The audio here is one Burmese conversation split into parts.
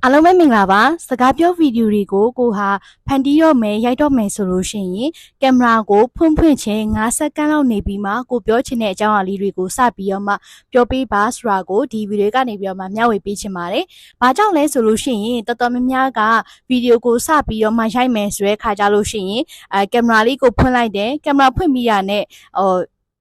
အားလုံးပဲမင်္ဂလာပါစကားပြောဗီဒီယိုတွေကိုကိုဟာဖန်တီးတော့မယ်ရိုက်တော့မယ်ဆိုလို့ရှိရင်ကင်မရာကိုဖွင့်ချင်း9စက္ကန့်လောက်နေပြီးမှကိုပြောချင်တဲ့အကြောင်းအရာလေးတွေကိုစပြီးတော့မှပြောပေးပါဆိုတာကိုဒီဗီဒီယိုကနေပြီးတော့မှမျှဝေပေးချင်ပါတယ်။ဘာကြောင့်လဲဆိုလို့ရှိရင်တော်တော်များများကဗီဒီယိုကိုစပြီးတော့မှရိုက်မယ်ဆိုတဲ့ခါကြလို့ရှိရင်ကင်မရာလေးကိုဖွင့်လိုက်တယ်ကင်မရာဖွင့်ပြီးရတဲ့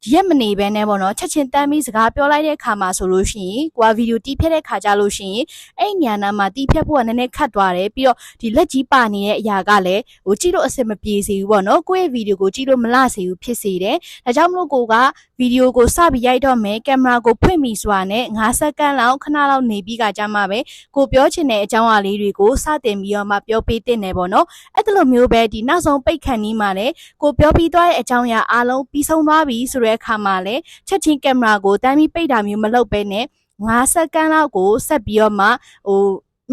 ရက်မနေပဲနဲ့ပေါ့နော်ချက်ချင်းတမ်းပြီးစကားပြောလိုက်တဲ့ခါမှာဆိုလို့ရှိရင်ကိုကဗီဒီယိုတီးဖြတ်တဲ့ခါကြလို့ရှိရင်အဲ့ညနာမှာတီးဖြတ်ဖို့ကနည်းနည်းခတ်သွားတယ်ပြီးတော့ဒီလက်ကြီးပါနေတဲ့အရာကလည်းကြည့်လို့အဆင်မပြေစေဘူးပေါ့နော်ကိုယ့်ရဲ့ဗီဒီယိုကိုကြည့်လို့မလှစေဘူးဖြစ်စေတယ်ဒါကြောင့်မလို့ကိုကဗီဒီယိုကိုစပြီးရိုက်တော့မယ်ကင်မရာကိုဖွင့်ပြီးဆိုတာနဲ့9စက္ကန့်လောက်ခဏလောက်နေပြီးကကြမှာပဲကိုပြောချင်တဲ့အကြောင်းအရာလေးတွေကိုစတင်ပြီးတော့မှပြောပေးတင်တယ်ပေါ့နော်အဲ့ဒါလိုမျိုးပဲဒီနောက်ဆုံးပိတ်ခန့်နီးမှာလည်းကိုပြောပြီးသွားတဲ့အကြောင်းအရာအားလုံးပြီးဆုံးသွားပြီဆိုတဲ့အခါမှာလည်းချက်ချင်းကင်မရာကိုတမ်းပြီးပိတ်တာမျိုးမလုပ်ဘဲနဲ့9စက္ကန့်လောက်ကိုဆက်ပြီးတော့မှ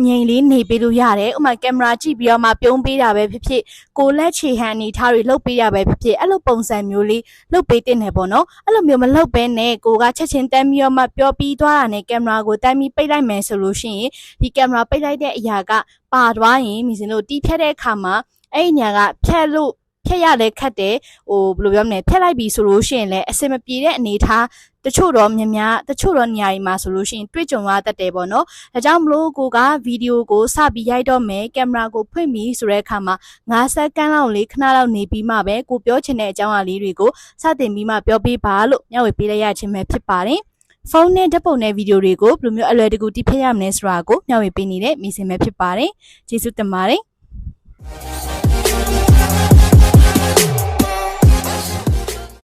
ငြိမ်လေးနေပေးလို့ရတယ်ဥပမာကင်မရာကြည့်ပြီးတော့မှပြုံးပေးတာပဲဖြစ်ဖြစ်ကိုလက်ချေဟန်နေထားတွေလှုပ်ပေးရပဲဖြစ်ဖြစ်အဲ့လိုပုံစံမျိုးလေးလှုပ်ပေးတင်တယ်ပေါ့နော်အဲ့လိုမျိုးမလှုပ်ဘဲနဲ့ကိုကချက်ချင်းတမ်းပြီးတော့မှပြောပြီးသွားတာနဲ့ကင်မရာကိုတမ်းပြီးပိတ်လိုက်မယ်ဆိုလို့ရှိရင်ဒီကင်မရာပိတ်လိုက်တဲ့အရာကပါသွားရင်မြင်စင်လို့တီးဖြတ်တဲ့အခါမှာအဲ့ဒီညာကဖြတ်ရလဲခတ်တယ်ဘယ်လိုပြောမလဲဖြတ်လိုက်ပြီဆိုလို့ရှိရင်လည်းအစင်မပြေတဲ့အနေထားတချို့တော့တချို့တော့နေရာတွေမှာဆိုလို့ရှိရင်တွေ့ကြုံရတတ်တယ်ပေါ့နော်ဒါကြောင့်မလို့ကိုကဗီဒီယိုကိုစပြီးရိုက်တော့မယ်ကင်မရာကိုဖွင့်ပြီးဆိုတဲ့အခါမှာ9စက္ကန့်လောက်လေးခဏလောက်နေပြီးမှပဲကိုပြောချင်တဲ့အကြောင်းအရာလေးတွေကိုစတင်ပြီးမှပြောပေးပါလို့မျှဝေပေးလိုက်ရခြင်းပဲဖြစ်ပါတယ်ဖုန်းနဲ့ဓာတ်ပုံနဲ့ဗီဒီယိုတွေကိုဘယ်လိုမျိုးအလွယ်တကူတိဖက်ရမလဲဆိုတာကိုမျှဝေပေးနေတဲ့မိစင်ပဲဖြစ်ပါတယ်ကျေးဇူးတင်ပါတယ်